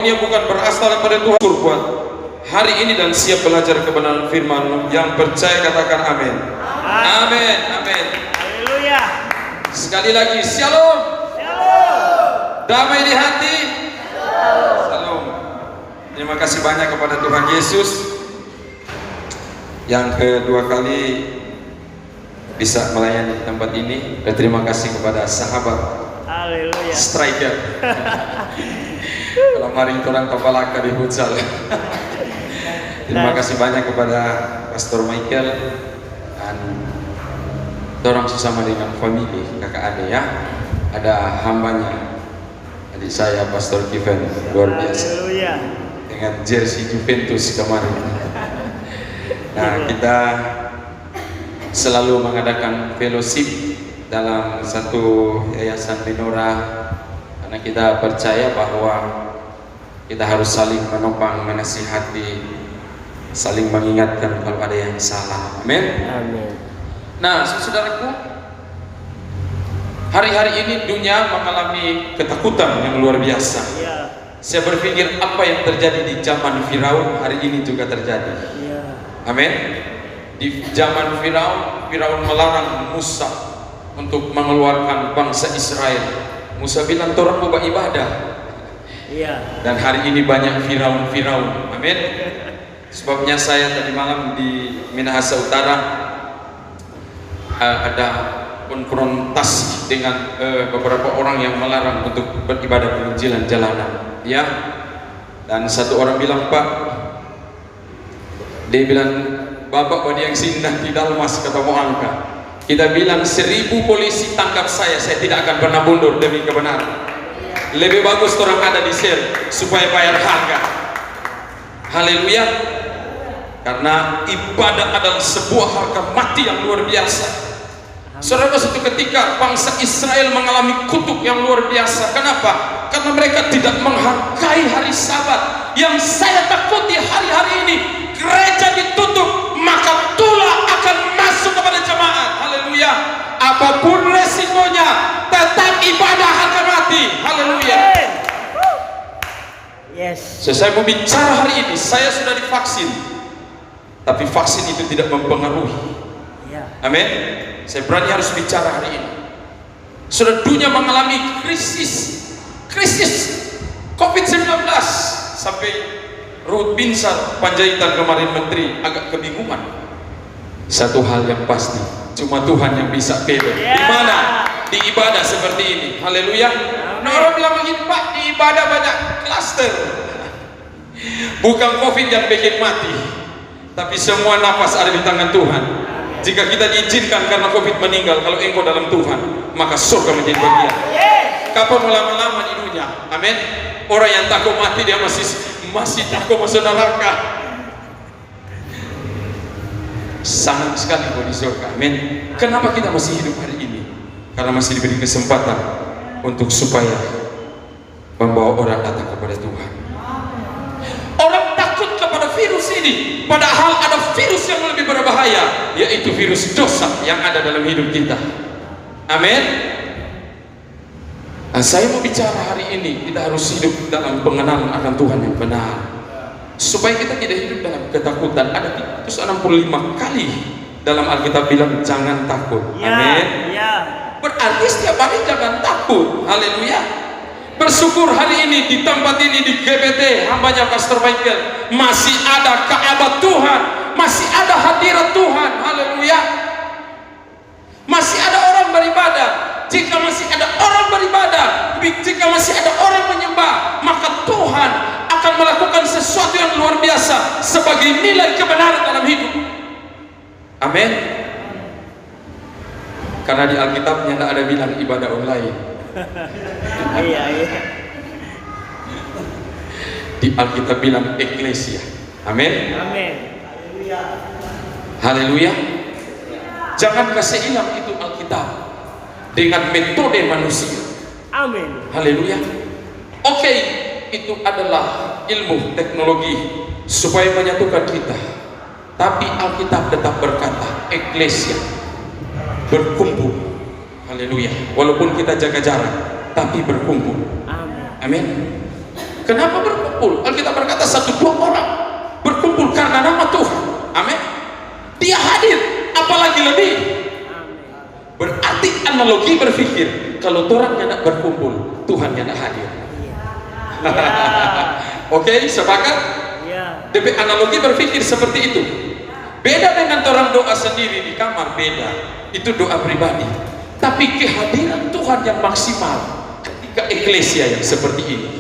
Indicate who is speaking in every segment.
Speaker 1: Dia bukan berasal daripada Tuhan. Buat hari ini dan siap belajar kebenaran firman. Yang percaya katakan amin. Amin. Amin.
Speaker 2: Haleluya.
Speaker 1: Sekali lagi, shalom.
Speaker 2: Shalom.
Speaker 1: Damai di hati. Shalom. Terima kasih banyak kepada Tuhan Yesus yang kedua kali bisa melayani tempat ini. Dan terima kasih kepada sahabat
Speaker 2: Haleluya.
Speaker 1: Striker. Kalau mari orang Topalaka di futsal. Terima kasih banyak kepada Pastor Michael dan orang sesama dengan family kakak adik ya. Ada hambanya adik saya Pastor Kevin, luar biasa.
Speaker 2: Haleluya.
Speaker 1: Dengan jersey Juventus kemarin. Nah, kita selalu mengadakan fellowship dalam satu yayasan Menora karena kita percaya bahwa kita harus saling menopang, menasihati, saling mengingatkan kalau ada yang salah. Amin.
Speaker 2: Amin.
Speaker 1: Nah, saudaraku, hari-hari ini dunia mengalami ketakutan yang luar biasa.
Speaker 2: Ya.
Speaker 1: Saya berpikir apa yang terjadi di zaman Firaun hari ini juga terjadi.
Speaker 2: Ya.
Speaker 1: Amin. Di zaman Firaun melarang Musa untuk mengeluarkan bangsa Israel. Musa bilang, "Torang mau beribadah."
Speaker 2: Iya.
Speaker 1: Dan hari ini banyak Firaun. Amin. Sebabnya saya tadi malam di Minahasa Utara ada konfrontasi dengan beberapa orang yang melarang untuk beribadah penginjilan jalanan, ya. Dan satu orang bilang, "Pak," dia bilang, "Bapak pada yang sindah di Dalmas ketemu angka. Kita bilang 1000 polisi tangkap saya tidak akan pernah mundur demi kebenaran. Lebih bagus orang ada di sel supaya bayar harga." Haleluya. Karena ibadah adalah sebuah harga mati yang luar biasa. Saudara, suatu ketika bangsa Israel mengalami kutuk yang luar biasa. Kenapa? Karena mereka tidak menghargai hari Sabat. Yang saya takuti hari-hari ini gereja ditutup, maka tulah akan masuk kepada jemaat. Haleluya. Apapun resikonya, tetap ibadah harga mati. Haleluya.
Speaker 2: Yes.
Speaker 1: Saya mau bicara hari ini, saya sudah divaksin, tapi vaksin itu tidak mempengaruhi.
Speaker 2: Ya.
Speaker 1: Amin. Saya berani harus bicara hari ini. Sudah dunia mengalami krisis COVID-19 sampai Ruth Binsar Panjaitan kemarin menteri agak kebingungan. Satu hal yang pasti, cuma Tuhan yang bisa beda.
Speaker 2: Yeah.
Speaker 1: Di mana? Di ibadah seperti ini. Haleluya. Nah, orang bilang begini, "Pak, di ibadah banyak klaster." Bukan COVID yang bikin mati, tapi semua nafas ada di tangan Tuhan. Jika kita diizinkan karena COVID meninggal, kalau engkau dalam Tuhan, maka surga menjadi bagian. Kapan lama-lama di dunia? Amin. Orang yang takut mati dia masih takut masuk neraka. Sangat sekali kau di surga. Amin. Kenapa kita masih hidup hari ini? Karena masih diberi kesempatan untuk supaya membawa orang datang kepada Tuhan. Orang takut kepada virus ini, padahal ada virus yang lebih berbahaya, yaitu virus dosa yang ada dalam hidup kita. Amin. Nah, saya mau bicara hari ini, kita harus hidup dalam pengenalan akan Tuhan yang benar, supaya kita tidak hidup dalam ketakutan. Ada 365 kali dalam Alkitab bilang jangan takut.
Speaker 2: Ya.
Speaker 1: Amin.
Speaker 2: Ya.
Speaker 1: Berarti setiap hari jangan takut. Haleluya. Bersyukur hari ini di tempat ini di GPT hambanya Pastor Michael masih ada Ka'bah Tuhan, masih ada hadirat Tuhan. Haleluya. Masih ada orang beribadah. Jika masih ada orang beribadah, jika masih ada orang menyembah, maka Tuhan akan melakukan sesuatu yang luar biasa sebagai nilai kebenaran dalam hidup. Amin. Karena di Alkitabnya tidak ada bilang ibadah online.
Speaker 2: Iya.
Speaker 1: Di Alkitab bilang eklesia. Amin.
Speaker 2: Amin.
Speaker 1: Haleluya. Jangan kasih hilang itu Alkitab dengan metode manusia.
Speaker 2: Amin.
Speaker 1: Haleluya. Oke, itu adalah ilmu teknologi supaya menyatukan kita. Tapi Alkitab tetap berkata eklesia berkumpul. Haleluya. Walaupun kita jaga jarak, tapi berkumpul.
Speaker 2: Amin.
Speaker 1: Amin. Kenapa berkumpul? berkumpul. Alkitab berkata 1-2 orang berkumpul karena nama Tuhan. Amin. Dia hadir, apalagi lebih. Berarti analogi berpikir, kalau orang yang nak berkumpul, Tuhan yang nak hadir. Oke, sepakat? DP analogi berpikir seperti itu. Beda dengan orang doa sendiri di kamar, beda. Itu doa pribadi. Tapi kehadiran Tuhan yang maksimal ketika eklesia yang seperti ini.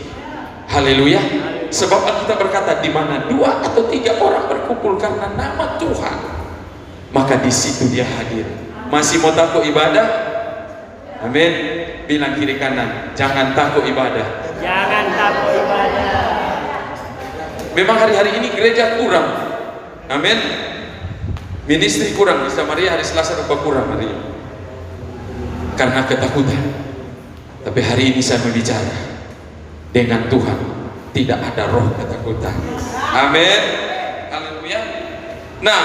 Speaker 1: Haleluya. Sebab Alkitab berkata, di mana 2 atau 3 orang berkumpul karena nama Tuhan, maka di situ dia hadir. Masih mau takut ibadah? Amin. Bilang kiri kanan, jangan takut ibadah.
Speaker 2: Jangan takut ibadah.
Speaker 1: Memang hari-hari ini gereja kurang. Amin. Ministry kurang. Di Samaria hari Selasa apa kurang hari ini? Karena ketakutan. Tapi hari ini saya berbicara dengan Tuhan, tidak ada roh ketakutan. Amin. Haleluya. Nah,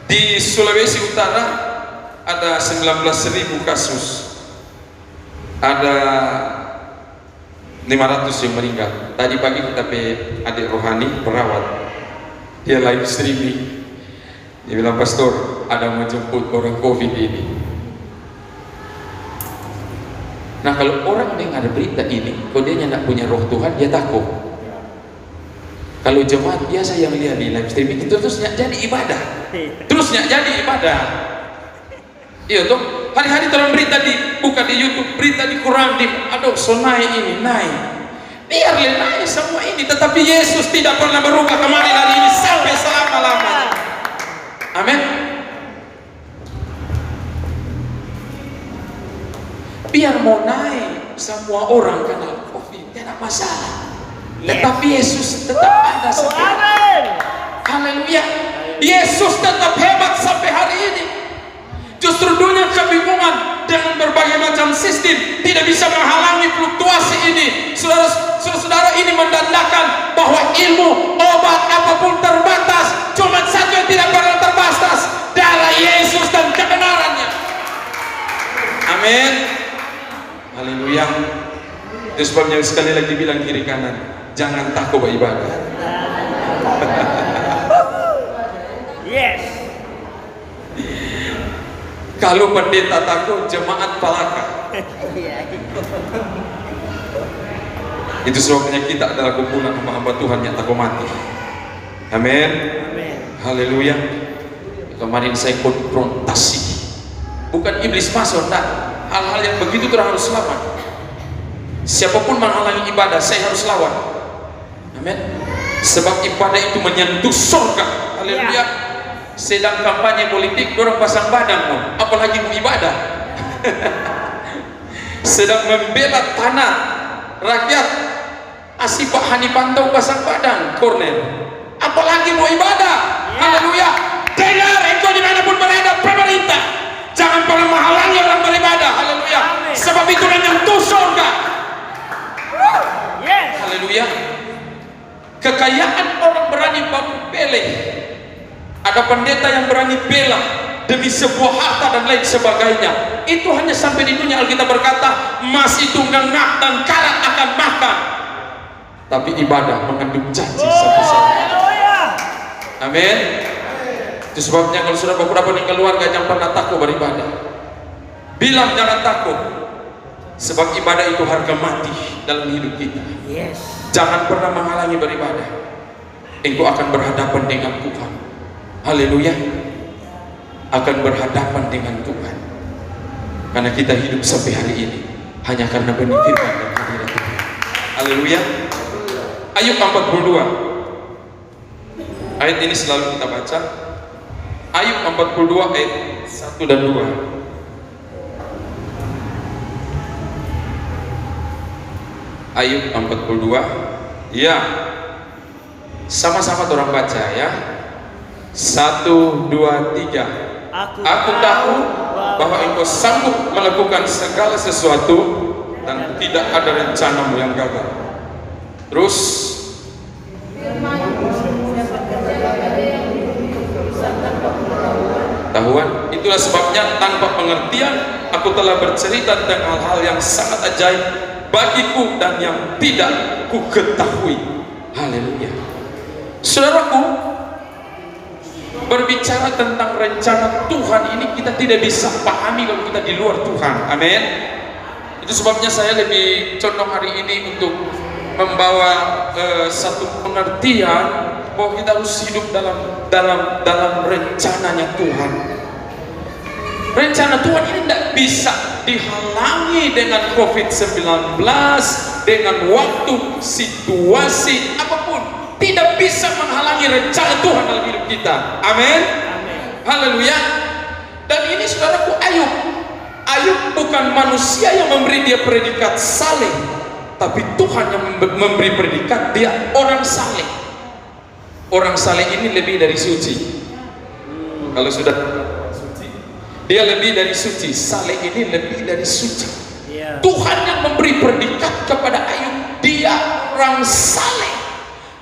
Speaker 1: di Sulawesi Utara ada 19.000 kasus, ada 500 yang meninggal. Tadi pagi kita pe adik rohani perawat, dia live streaming, dia bilang, pastor, ada mau jemput orang COVID ini. Nah, kalau orang dengar berita ini, kalau dia tidak punya roh Tuhan, dia takut. Kalau jemaat biasa yang lihat di live streaming itu terusnya jadi ibadah, terusnya jadi ibadah. Iya tuh, hari-hari terang berita buka di YouTube, berita di Quran, aduh, so naik ini, naik. Biarlah naik semua ini, tetapi Yesus tidak pernah berubah kemarin, hari ini, sampai selama-lamanya. Amin. Biar mau naik semua orang kena COVID, tidak masalah. Tetapi Yesus tetap ada sampai. Haleluya. Yesus tetap hebat sampai hari ini. Justru dunia kebingungan dengan berbagai macam sistem tidak bisa menghalangi fluktuasi ini. Saudara-saudara, ini mendandakan bahwa ilmu, obat apapun terbatas. Cuma satu yang tidak pernah terbatas, darah Yesus dan kebenarannya. Amin. Haleluya. Itu sebabnya sekali lagi bilang kiri kanan, jangan takut beribadah.
Speaker 2: Yes.
Speaker 1: Kalau pendeta takut, jemaat palaka. Itu sebabnya kita adalah kumpulan hamba-hamba Tuhan yang takut mati. Amin. Haleluya. Kemarin saya konfrontasi, bukan iblis masuk, nah, hal-hal yang begitu terus harus lawan. Siapapun menghalangi ibadah, saya harus lawan. Amin. Sebab ibadah itu menyentuh surga. Haleluya. Sedang kampanye politik, orang pasang badan, apalagi mau ibadah. Sedang membela tanah rakyat, asih Pak Hani Pantau pasang badan, Kornel, apalagi mau ibadah. Haleluya. Dengar, engkau dimanapun berada, pemerintah jangan pernah menghalangi orang beribadah. Haleluya. Sebab itu menyentuh surga. Haleluya. Kekayaan orang berani baku peleh. Ada pendeta yang berani bela demi sebuah harta dan lain sebagainya. Itu hanya sampai di dunia. Alkitab berkata, emas itu ngengak dan karat akan makan, tapi ibadah mengandung janji sampai-sampai. Amin. Itu sebabnya kalau sudah beberapa di keluarga yang pernah takut beribadah, bilang jangan takut. Sebab ibadah itu harga mati dalam hidup kita. Jangan pernah menghalangi beribadah. Engkau akan berhadapan dengan Tuhan. Haleluya. Akan berhadapan dengan Tuhan. Karena kita hidup sampai hari ini hanya karena benih firman dan hadirat Tuhan. Haleluya. Ayub 42. Ayat ini selalu kita baca. Ayub 42 ayat 1 dan 2. Ayub 42. Ya, sama-sama orang baca ya. 1, 2, 3. Aku tahu bahwa engkau sanggup melakukan segala sesuatu dan tidak ada rencanamu yang gagal. Terus tahuan, itulah sebabnya tanpa pengertian aku telah bercerita tentang hal-hal yang sangat ajaib bagiku dan yang tidak ku ketahui. Haleluya. Saudaraku, berbicara tentang rencana Tuhan ini kita tidak bisa pahami kalau kita di luar Tuhan. Amin. Itu sebabnya saya lebih condong hari ini untuk membawa satu pengertian bahwa kita harus hidup dalam rencananya Tuhan. Rencana Tuhan ini tidak bisa dihalangi dengan COVID-19, dengan waktu, situasi apapun. Tidak bisa menghalangi rencana Tuhan dalam hidup kita. Amin. Haleluya. Dan ini saudaraku, Ayub bukan manusia yang memberi dia predikat saleh, tapi Tuhan yang memberi predikat dia orang saleh. Orang saleh ini lebih dari suci. Kalau sudah suci, dia lebih dari suci. Saleh ini lebih dari suci. Tuhan yang memberi predikat kepada Ayub, dia orang saleh.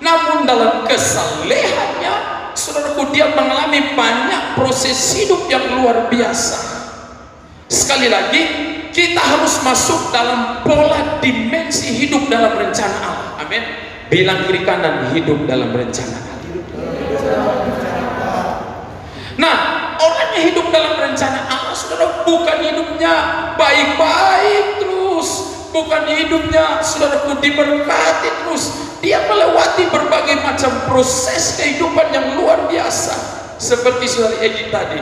Speaker 1: Namun dalam kesalehannya, saudaraku, dia mengalami banyak proses hidup yang luar biasa. Sekali lagi, kita harus masuk dalam pola dimensi hidup dalam rencana Allah. Amin. Bilang kiri kanan, hidup dalam rencana Allah. Nah, orang yang hidup dalam rencana Allah, saudara, bukan hidupnya baik-baik terus, bukan hidupnya saudaraku diberkati terus. Dia melewati berbagai macam proses kehidupan yang luar biasa. Seperti saudara Egi tadi,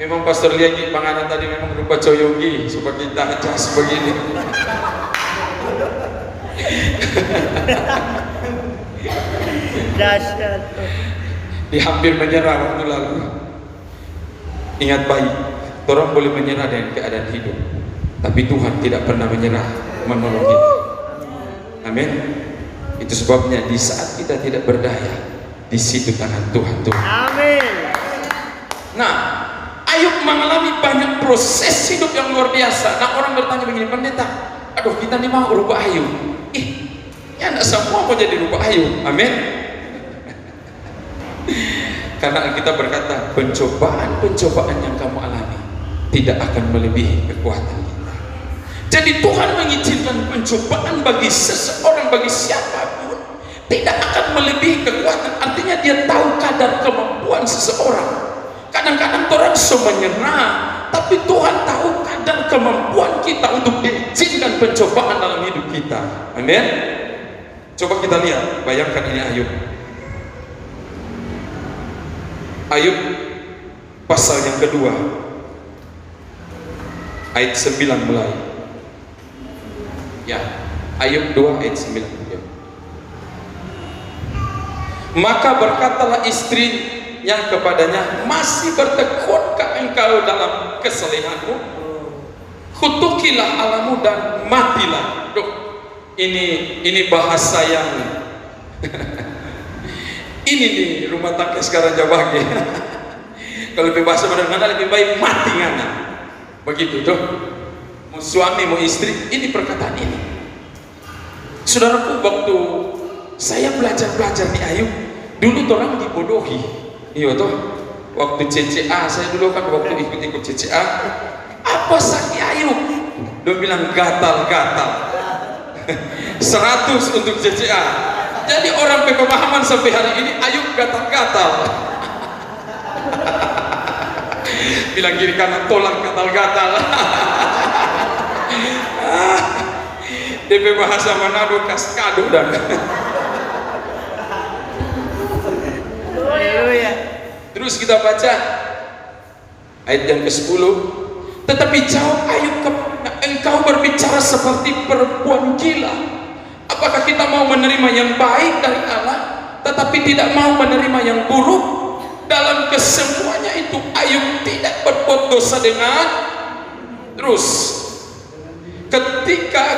Speaker 1: memang Pastor Liagi Panganan tadi memang berupa coyogi supaya kita adjust begini.
Speaker 2: Dahsyat.
Speaker 1: Dia hampir menyerah waktu lalu. Ingat baik, orang boleh menyerah dengan keadaan hidup, tapi Tuhan tidak pernah menyerah menolong kita. Amin. Itu sebabnya di saat kita tidak berdaya, di situ tangan Tuhan Tuhan.
Speaker 2: Amin.
Speaker 1: Nah, Ayub mengalami banyak proses hidup yang luar biasa. Nah, orang bertanya begini, pendeta, aduh kita nih mau rupa Ayub. Ya enggak semua mau jadi rupa Ayub. Amin. Karena kita berkata, pencobaan-pencobaan yang kamu alami tidak akan melebihi kekuatan kita. Jadi Tuhan mengizinkan pencobaan bagi seseorang, bagi siapapun, tidak akan melebihi kekuatan. Artinya dia tahu kadar kemampuan seseorang. Kadang-kadang orang menyerah, tapi Tuhan tahu kadar kemampuan kita untuk diizinkan pencobaan dalam hidup kita. Amin. Coba kita lihat, bayangkan ini Ayub. Ayub pasal yang kedua, ayat 9 mulai. Ya, Ayub 2 ayat 9. Ya. Maka berkatalah istrinya kepadanya, masih bertekunkah engkau dalam kesalehanmu? Kutukilah Allahmu dan matilah. Duh, ini bahasa yang ini nih rumah tangga sekarang jabagi. Kalau bahasa benar-benar lebih baik mati ngana. Begitu tuh. Mau suami mau istri, ini perkataan ini. Saudaraku, waktu saya belajar di Ayub, dulu orang dibodohi. Iya toh. Waktu CCA, saya dulu kan waktu ikut CCA, apa sakit Ayub? Dia bilang gatal-gatal. 100 untuk CCA. Jadi orang pemahaman sampai hari ini Ayub gatal-gatal. Bilang kiri kanan tolak gatal-gatal. DP bahasa Manado kaskado dan. Terus kita baca ayat yang ke-10. Tetapi jawab Ayub, engkau berbicara seperti perempuan gila. Apakah kita mau menerima yang baik dari Allah, tetapi tidak mau menerima yang buruk? Dalam kesemuanya itu Ayub tidak berbuat dosa dengan terus.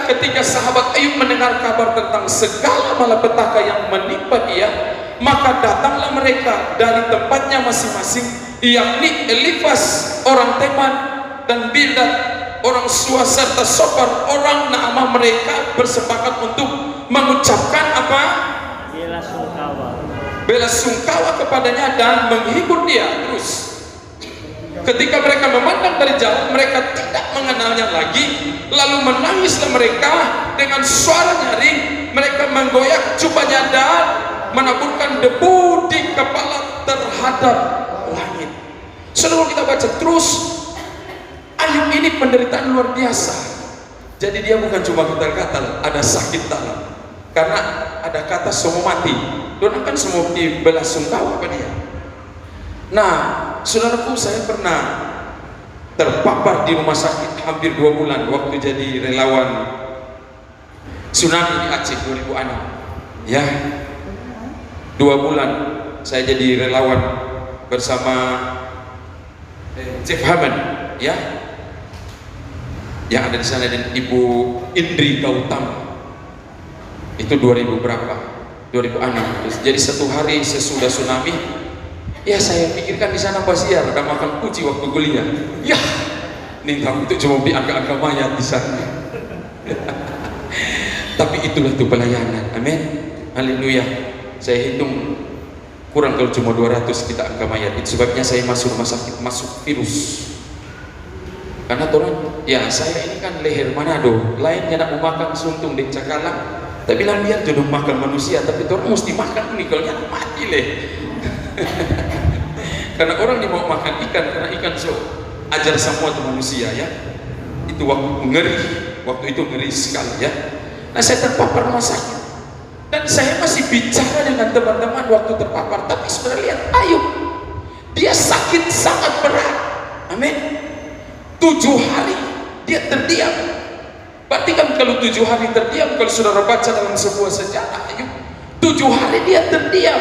Speaker 1: Ketika sahabat Ayub mendengar kabar tentang segala malapetaka yang menimpa dia, maka datanglah mereka dari tempatnya masing-masing, yakni Elifas orang Teman dan Bildad orang Suah serta Sofar orang Naamah. Mereka bersepakat untuk mengucapkan apa?
Speaker 2: Bela
Speaker 1: sungkawa kepadanya dan menghibur dia. Terus Ketika mereka memandang dari jauh, mereka tidak mengenalnya lagi. Lalu menangislah mereka dengan suara nyaring. Mereka menggoyak jubahnya dan menaburkan debu di kepala terhadap langit. Saudara, kita baca terus, Ayub ini penderitaan luar biasa. Jadi dia bukan cuma gatal-gatal, ada sakit dalam. Karena ada kata semua mati. Dia kan semua belasungkawa apa dia. Nah, saudaraku, saya pernah terpapar di rumah sakit hampir 2 bulan waktu jadi relawan tsunami di Aceh 2006. Ya, 2 bulan saya jadi relawan bersama Jeff Hammond, ya, yang ada di sana, dan Ibu Indri Gautama. Itu 2000 berapa? 2006. Jadi 1 hari sesudah tsunami, ya saya pikirkan di sana basiar ada makan kuci waktu kuliah. Ya, nih kamu itu cuma diangkat-angkat mayat di sana. Tapi itulah tuh pelayanan. Amin. Haleluya. Saya hitung kurang kalau cuma 200 kita angkat mayat. Itu sebabnya saya masuk rumah sakit, masuk virus. Karena orang, ya saya ini kan leher Manado, lainnya nak mau makan suntung di Cakalang. Tapi bilang biar jodoh makan manusia, tapi orang mesti makan ini kalau nyata mati leh. Karena orang dia mau makan ikan, karena ikan so ajar semua itu manusia, ya. Itu waktu ngeri, waktu itu ngeri sekali, ya. Nah, saya terpapar rumah sakit dan saya masih bicara dengan teman-teman waktu terpapar. Tapi saudara lihat Ayub, dia sakit sangat berat. Amin. 7 hari dia terdiam. Berarti kan kalau 7 hari terdiam, kalau saudara baca dalam sebuah sejarah Ayub, 7 hari dia terdiam.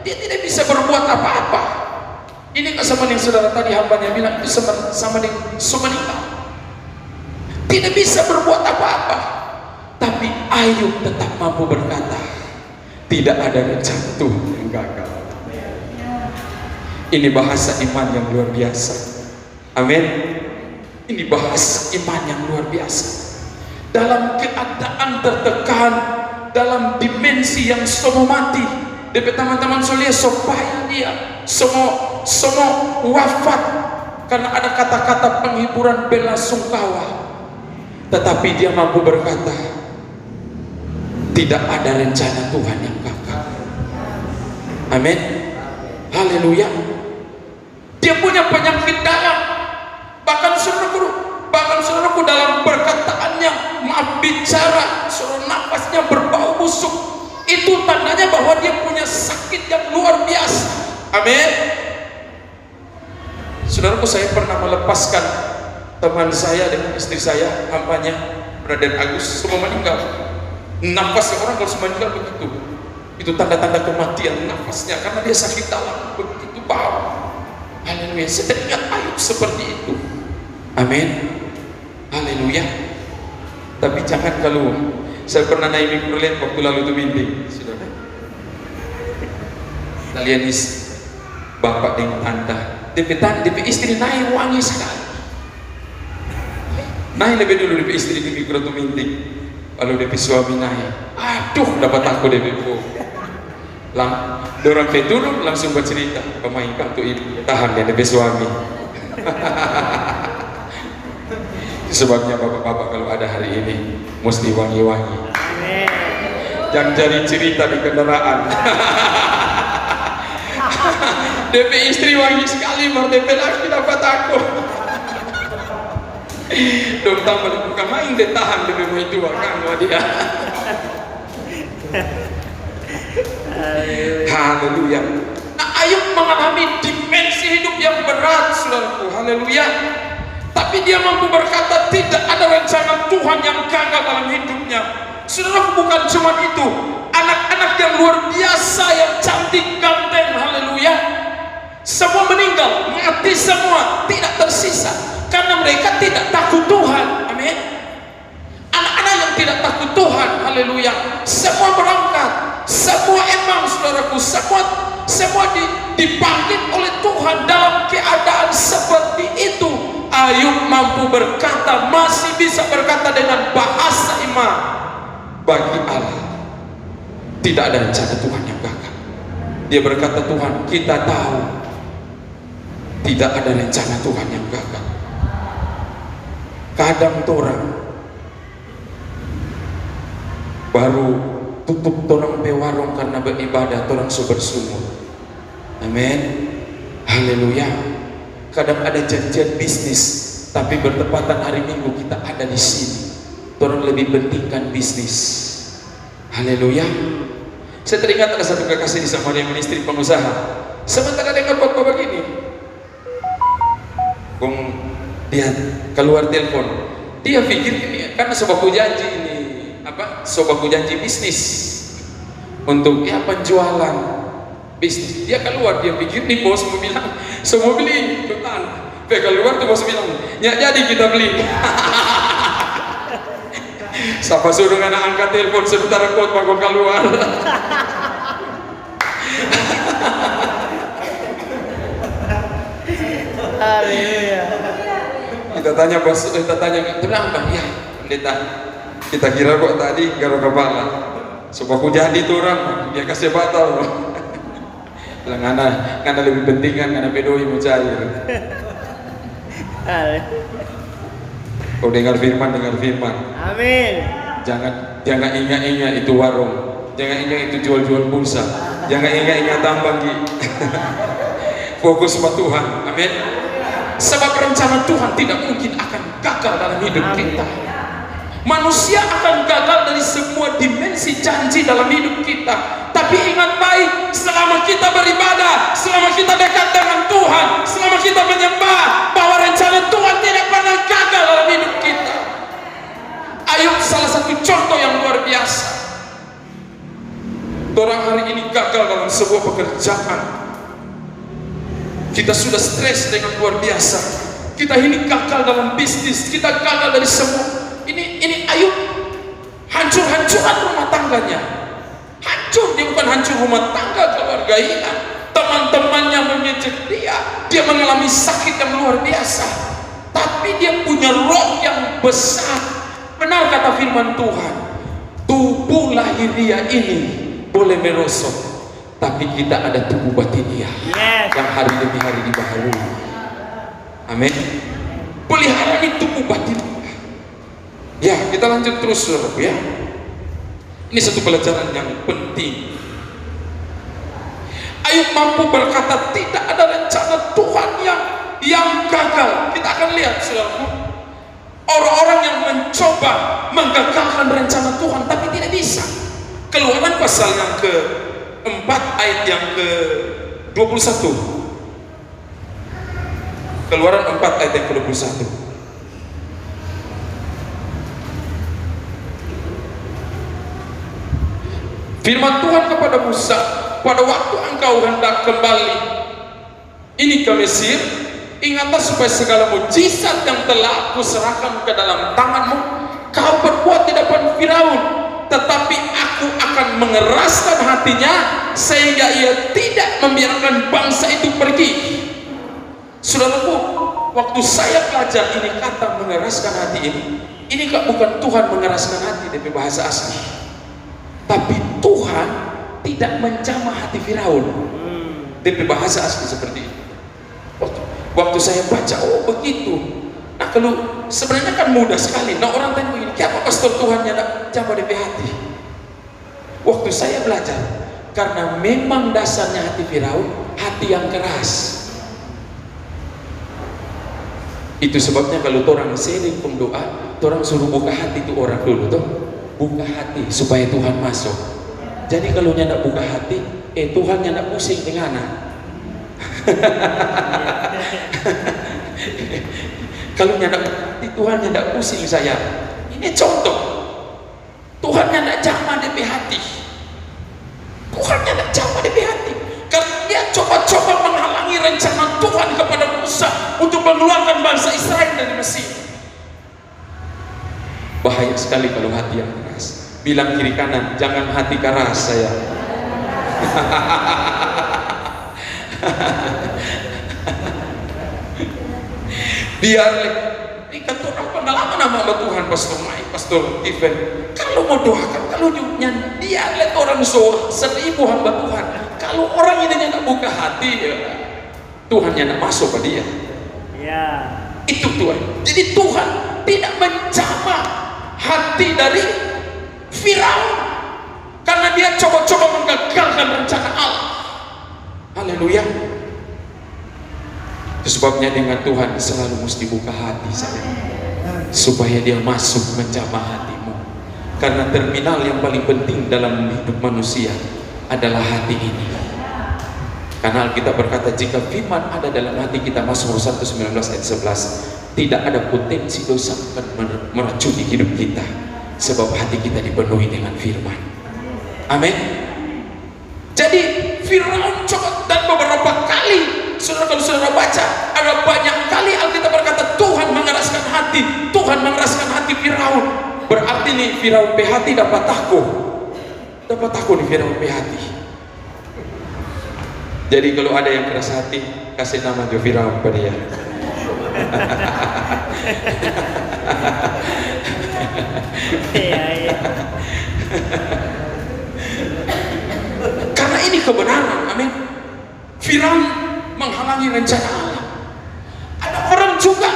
Speaker 1: Dia tidak bisa berbuat apa-apa. Ini kan sama yang saudara tadi hambanya bilang, itu sama dengan semeninggal. Tidak bisa berbuat apa-apa. Tapi Ayub tetap mampu berkata, tidak ada rencana Tuhan yang gagal. Ini bahasa iman yang luar biasa. Amin. Ini bahasa iman yang luar biasa. Dalam keadaan tertekan, dalam dimensi yang semua mati, teman-teman solia supaya dia semua wafat karena ada kata-kata penghiburan bela sungkawa, tetapi dia mampu berkata, tidak ada rencana Tuhan yang gagal. Amin. Haleluya. Dia punya penyakit dalam, bahkan saudaraku dalam perkataannya, maaf bicara, saudara nafasnya berbau busuk. Itu tandanya bahwa dia punya sakit yang luar biasa. Amin. Saudaraku, saya pernah melepaskan teman saya dengan istri saya, hambanya Brother Agus, semua meninggal. Nafasnya orang kalau semua meninggal begitu. Itu tanda-tanda kematian nafasnya karena dia sakit dalam, begitu bau. Haleluya. Saya teringat Ayub seperti itu. Amin. Haleluya. Tapi jangan kalau saya pernah naik mikrolet waktu lalu itu bintik, saudara. Kalian bapak dengan DP istri naik wangi sekali. Naik lebih dulu DP istri di mikro itu bintik. Lalu DP suami naik. Aduh, dapat aku DP bu. Dorang turun langsung bercerita, pemain kartu ibu tahan ya DP suami. Sebabnya bapak-bapak kalau ada hari ini mesti wangi-wangi. Jangan jadi cerita di kendaraan. DP istri wangi sekali, baru DP laki dapat aku. Dong tambah bukan main dia tahan DP mau itu bahkan dia. Haleluya. Nah, Ayub mengalami dimensi hidup yang berat, saudaraku. Haleluya. Tapi dia mampu berkata tidak ada rencana Tuhan yang gagal dalam hidupnya. Saudara, bukan cuma itu, anak-anak yang luar biasa, yang cantik, ganteng, haleluya, semua meninggal, mati semua, tidak tersisa karena mereka tidak takut Tuhan. Amin. Anak-anak yang tidak takut Tuhan, haleluya, semua berangkat, semua emang saudaraku, semua dipanggil oleh Tuhan dalam keadaan seperti itu. Ayub mampu berkata, masih bisa berkata dengan bahasa iman, bagi Allah tidak ada rencana Tuhan yang gagal. Dia berkata, Tuhan kita tahu Tidak ada rencana Tuhan yang gagal. Kadang orang baru tutup torang pe warung karena beribadah, torang so bersumur. Amin. Haleluya. Kadang ada janjian bisnis, tapi bertepatan hari Minggu kita ada di sini. Torang lebih pentingkan bisnis. Haleluya. Saya teringat ada satu kekasih di Samaria, istri pengusaha. Sementara dengar khotbah begini, dia keluar telepon. Dia pikir ini karena sobaku janji ini apa? Sobaku janji bisnis untuk ya penjualan bisnis. Dia keluar, dia pikir nih bos mau bilang, semua beli total. Keluar tuh bos bilang, ya jadi kita beli. Siapa suruh anak angkat telepon sebentar khotbah kau keluar.
Speaker 2: Haleluya.
Speaker 1: Kita tanya bos, kita tanya, kenapa? Ya, pendeta, kita kira kok tadi garuk kepala. Sebab aku jadi tuh orang, dia kasih batal. Bilang ngana lebih penting kan, ngana bedoi mau cair. Kau dengar firman,
Speaker 2: Amin.
Speaker 1: Jangan ingat itu warung, jangan ingat itu jual pulsa, jangan ingat tambang Ki. Fokus sama Tuhan, amin. Sebab rencana Tuhan tidak mungkin akan gagal dalam hidup kita. Manusia akan gagal dari semua dimensi janji dalam hidup kita. Tapi ingat baik, selama kita beribadah, selama kita dekat dengan Tuhan, selama kita menyembah, bahwa rencana Tuhan tidak pernah gagal dalam hidup kita. Ayub salah satu contoh yang luar biasa. Orang hari ini gagal dalam sebuah pekerjaan. Kita sudah stres dengan luar biasa. Kita ini gagal dalam bisnis, kita gagal dari semua. Ini Ayub hancur-hancuran rumah tangganya. Hancur, dia bukan hancur rumah tangga, keluarga hilang. Teman-temannya mengejek dia mengalami sakit yang luar biasa. Tapi dia punya roh yang besar. Benar kata firman Tuhan, tubuh lahiriah ini boleh merosot, tapi kita ada tubuh batiniah yang hari demi hari dibaharui. Amin. Pelihara ini tubuh batiniah. Ya, kita lanjut terus saudaraku ya. Ini satu pelajaran yang penting. Ayub mampu berkata tidak ada rencana Tuhan yang gagal. Kita akan lihat saudaraku, orang-orang yang mencoba menggagalkan rencana Tuhan tapi tidak bisa. Keluaran pasal yang ke-4 ayat yang ke-21. Keluaran 4 ayat yang ke-21. Firman Tuhan kepada Musa, pada waktu engkau hendak kembali ini ke Mesir, ingatlah supaya segala mujizat yang telah aku serahkan ke dalam tanganmu kau perbuat di depan Firaun, tetapi aku akan mengeraskan hatinya sehingga ia tidak membiarkan bangsa itu pergi. Saudaraku, waktu saya belajar ini kata mengeraskan hati ini bukan Tuhan mengeraskan hati dari bahasa asli, tapi Tuhan tidak menjamah hati Firaun. Dari bahasa asli seperti itu. Waktu saya baca, oh begitu. Nah kalau sebenarnya kan mudah sekali. Nah orang tanya begini, kenapa pastor Tuhan yang jamah DP hati? Waktu saya belajar, karena memang dasarnya hati Firaun, hati yang keras. Itu sebabnya kalau orang sering doa, orang suruh buka hati itu orang dulu tuh. Buka hati supaya Tuhan masuk. Jadi kalau nyandak buka hati, Tuhan nyandak pusing dengan anak. Kalau nyandak hati, Tuhan nyandak pusing saya. Ini contoh. Tuhan nyandak jamah DP hati. Tuhan nyandak jamah DP hati. Karena dia coba-coba menghalangi rencana Tuhan kepada Musa untuk mengeluarkan bangsa Israel dari Mesir. Bahaya sekali kalau hati yang keras. Bilang kiri kanan, jangan hati keras saya. Biar ini kan orang pengalaman nama Tuhan, Pastor Mike, Pastor Steven. Kalau mau doakan, kalau nyanyi, dia lihat orang so 1000 hamba Tuhan. Kalau orang ini nggak buka hati, ya, Tuhan yang nak masuk ke dia.
Speaker 2: Ya.
Speaker 1: Itu Tuhan. Jadi Tuhan tidak menjamah hati dari Firaun karena dia coba-coba menggagalkan rencana Allah. Haleluya. Itu sebabnya dengan Tuhan selalu mesti buka hati saya, supaya dia masuk menjamah hatimu. Karena terminal yang paling penting dalam hidup manusia adalah hati ini. Karena Alkitab berkata, jika firman ada dalam hati kita, Mazmur 119 ayat 11, tidak ada potensi dosa akan meracuni hidup kita, sebab hati kita dipenuhi dengan firman. Amin. Jadi Firaun coba, dan beberapa kali saudara, kalau saudara baca, ada banyak kali Alkitab berkata Tuhan mengeraskan hati, Tuhan mengeraskan hati Firaun. Berarti nih Firaun PHT dapat takut nih Firaun PHT. Jadi kalau ada yang keras hati, kasih nama Jo Firaun pada dia.
Speaker 2: Iya.
Speaker 1: Karena ini kebenaran, amin. Firaun menghalangi rencana Allah. Ada orang juga,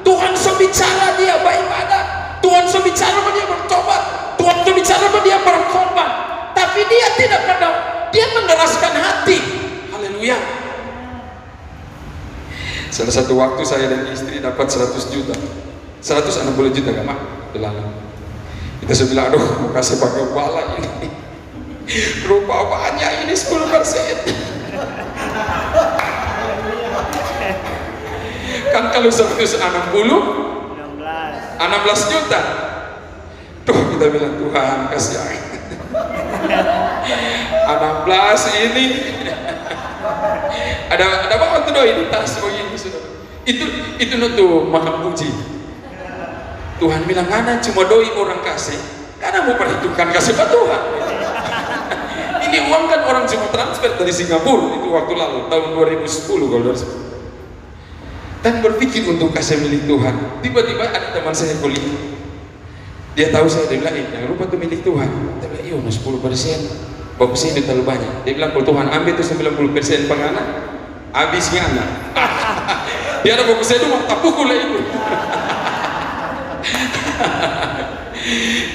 Speaker 1: Tuhan sebicara dia beribadah, Tuhan sebicara dia bertobat, Tuhan sebicara dia berkorban, tapi dia tidak pernah, dia mengeraskan hati. Haleluya. Salah satu waktu saya dan istri dapat 100 juta, 160 juta gak mak? Lalu kita sudah bilang, aduh mau kasih pakai bala ini, rupa banyak ini 10%. Kan kalau 160 16 juta. Tuh kita bilang, Tuhan kasih 16 ini. ada apa tuh doi di tas begini sudah. Itu tuh maha puji. Tuhan bilang, ana cuma doi orang kasih, karena mau perhitungkan kasih ke Tuhan. Ini uang kan orang cuma transfer dari Singapura itu waktu lalu tahun 2010 kalau 2010. Dan berpikir untuk kasih milik Tuhan. Tiba-tiba ada teman saya kuliah, dia tahu saya, dia bilang, jangan lupa tuh milik Tuhan. Dia bilang, iya 10%. Bagusnya itu terlalu banyak. Dia bilang, kalau Tuhan ambil itu 90% penganak, habisnya anak. Dia ada bagusnya itu mau tapukul itu.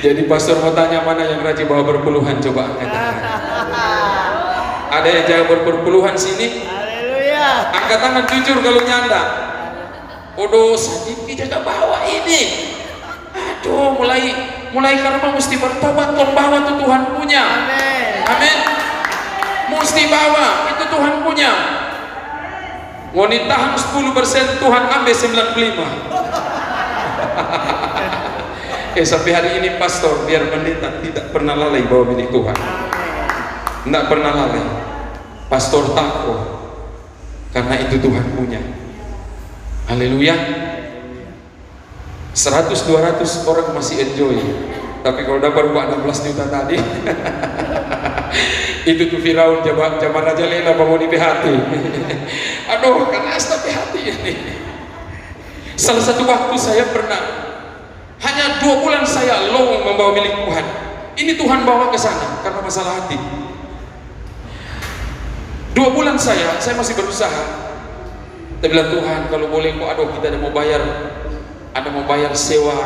Speaker 1: Jadi pastor mau tanya, mana yang rajin bawa berpuluhan, coba angkat tangan. Ada yang jangan berpuluhan sini?
Speaker 2: Haleluya.
Speaker 1: Angkat tangan jujur kalau nyanda. Odo sedikit tidak bawa ini. Aduh, mulai karena mesti bertobat, tolong bawa itu Tuhan punya.
Speaker 2: Amin.
Speaker 1: Amin. Mesti bawa, itu Tuhan punya. Mau ditahan 10%, Tuhan ambil 95. Sampai hari ini pastor, biar pendeta tidak pernah lalai bawa milik Tuhan. Tidak pernah lalai. Pastor takut, karena itu Tuhan punya. Haleluya. 100-200 orang masih enjoy, tapi kalau dapat 16 juta tadi itu tuh Firaun zaman Raja Lena mau di PHT. Aduh, keras tapi hati ini. Salah satu waktu saya pernah hanya 2 bulan saya long membawa milik Tuhan. Ini Tuhan bawa ke sana karena masalah hati. 2 bulan saya masih berusaha. Kita bilang, Tuhan kalau boleh kok, aduh kita ada mau bayar sewa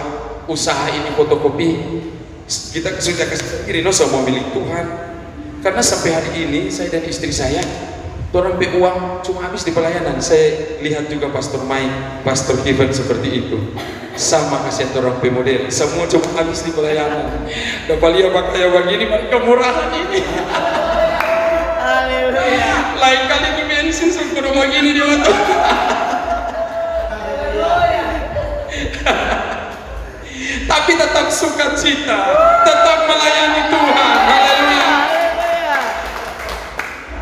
Speaker 1: usaha ini fotokopi, kita sudah kasih kiri semua milik Tuhan. Karena sampai hari ini saya dan istri saya, orang uang cuma habis di pelayanan. Saya lihat juga Pastor Mike, Pastor Kevin seperti itu, sama kasihan orang model, semua cuma habis di pelayanan. Dapat lihat pakai begini, mereka murahan ini.
Speaker 2: Haleluya.
Speaker 1: Lain kali di bensin suruh begini dia waktu. Tapi tetap sukacita, tetap melayani Tuhan. Haleluya.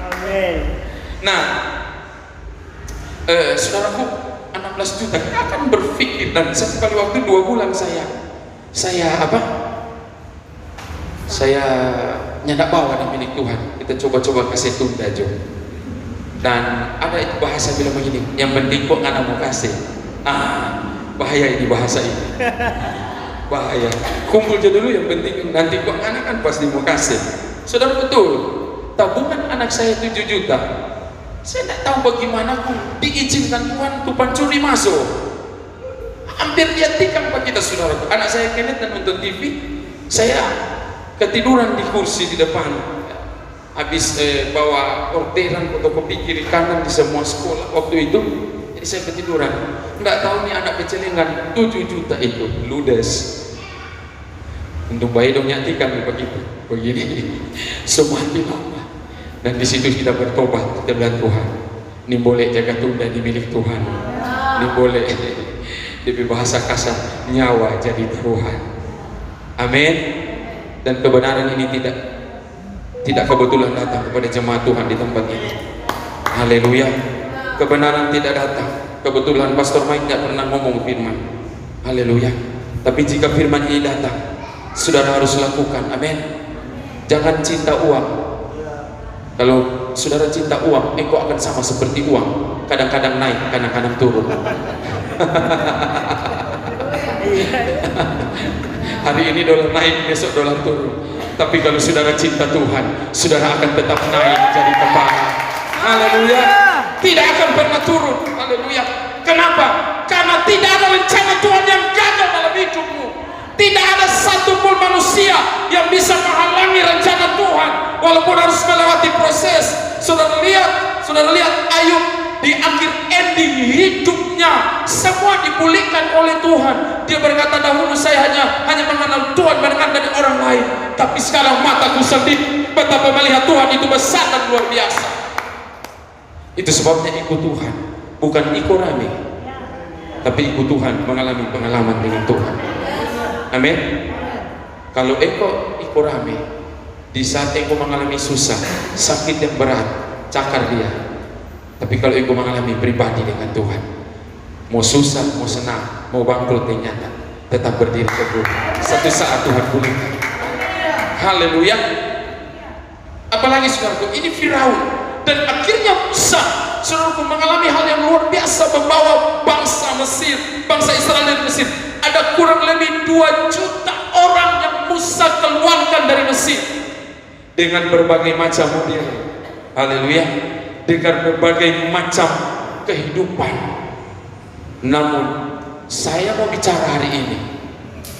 Speaker 2: Amin.
Speaker 1: Nah, saudaraku, 16 juta kita akan berpikir, dan satu kali waktu 2 bulan saya nyandak bawa di milik Tuhan. Kita coba-coba kasih tunda Jo. Dan ada itu bahasa bilang begini, yang penting kok nggak mau kasih. Bahaya ini bahasa ini. Bahaya. Kumpul aja dulu, yang penting nanti kok anak kan pasti mau kasih. Saudara, betul. Tabungan anak saya 7 juta. Saya tidak tahu bagaimana aku diizinkan Tuhan untuk pencuri masuk. Hampir dia tikam Pak kita, saudara. Anak saya Kenneth dan nonton TV, saya ketiduran di kursi di depan. Habis bawa orderan fotokopi kiri kanan di semua sekolah waktu itu. Jadi saya ketiduran. Nggak tahu nih anak kecelengan 7 juta itu ludes. Untuk bayi dong nyatikan begitu, begini. Semua lama. Dan di situ kita bertobat, kita bilang Tuhan, ini boleh jaga tunda di milik Tuhan. Ini boleh. Lebih bahasa kasar, nyawa jadi taruhan. Amin. Dan kebenaran ini tidak kebetulan datang kepada jemaat Tuhan di tempat ini. Haleluya. Kebenaran tidak datang kebetulan. Pastor Mike tidak pernah ngomong firman. Haleluya. Tapi jika firman ini datang, saudara harus lakukan. Amin. Jangan cinta uang. Kalau saudara cinta uang, engkau akan sama seperti uang. Kadang-kadang naik, kadang-kadang turun. Hari ini dolar naik, besok dolar turun. Tapi kalau saudara cinta Tuhan, saudara akan tetap naik jadi kepala. Haleluya. Tidak akan pernah turun. Haleluya. Kenapa? Karena tidak ada rencana Tuhan yang gagal dalam hidupmu. Tidak ada satupun manusia yang bisa menghalangi rencana Tuhan, walaupun harus melewati proses. Saudara lihat Ayub di akhir ending hidupnya, semua dipulihkan oleh Tuhan. Dia berkata, dahulu saya hanya mengenal Tuhan mendengar dari orang lain, tapi sekarang mataku sendiri betapa melihat Tuhan itu besar dan luar biasa. Itu sebabnya ikut Tuhan, bukan ikut rame, tapi ikut Tuhan, mengalami pengalaman dengan Tuhan. Amin. Kalau engkau ikut rame, di saat engkau mengalami susah, sakit yang berat, cakar dia. Tapi kalau engkau mengalami pribadi dengan Tuhan, mau susah, mau senang, mau bangkrut yang nyata, tetap berdiri teguh. Satu saat Tuhan pulihkan. Haleluya. Apalagi saudaraku, ini Firaun dan akhirnya Musa, saudaraku, mengalami hal yang luar biasa, membawa bangsa Mesir, bangsa Israel dari Mesir. Ada kurang lebih 2 juta orang yang Musa keluarkan dari Mesir dengan berbagai macam model. Haleluya. Dengan berbagai macam kehidupan. Namun saya mau bicara hari ini,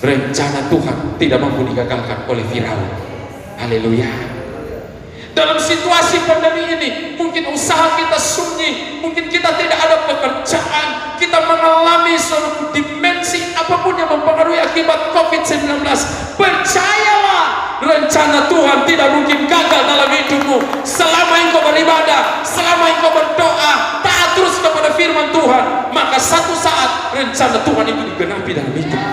Speaker 1: rencana Tuhan tidak mampu digagalkan oleh Firaun. Haleluya. Dalam situasi pandemi ini, mungkin usaha kita sunyi, mungkin kita tidak ada pekerjaan, kita mengalami suatu dimensi apapun yang mempengaruhi akibat COVID-19. Percayalah, rencana Tuhan tidak mungkin gagal dalam hidupmu. Selama engkau beribadah, selama engkau berdoa, taat terus kepada firman Tuhan, maka satu saat rencana Tuhan itu digenapi dalam hidupmu.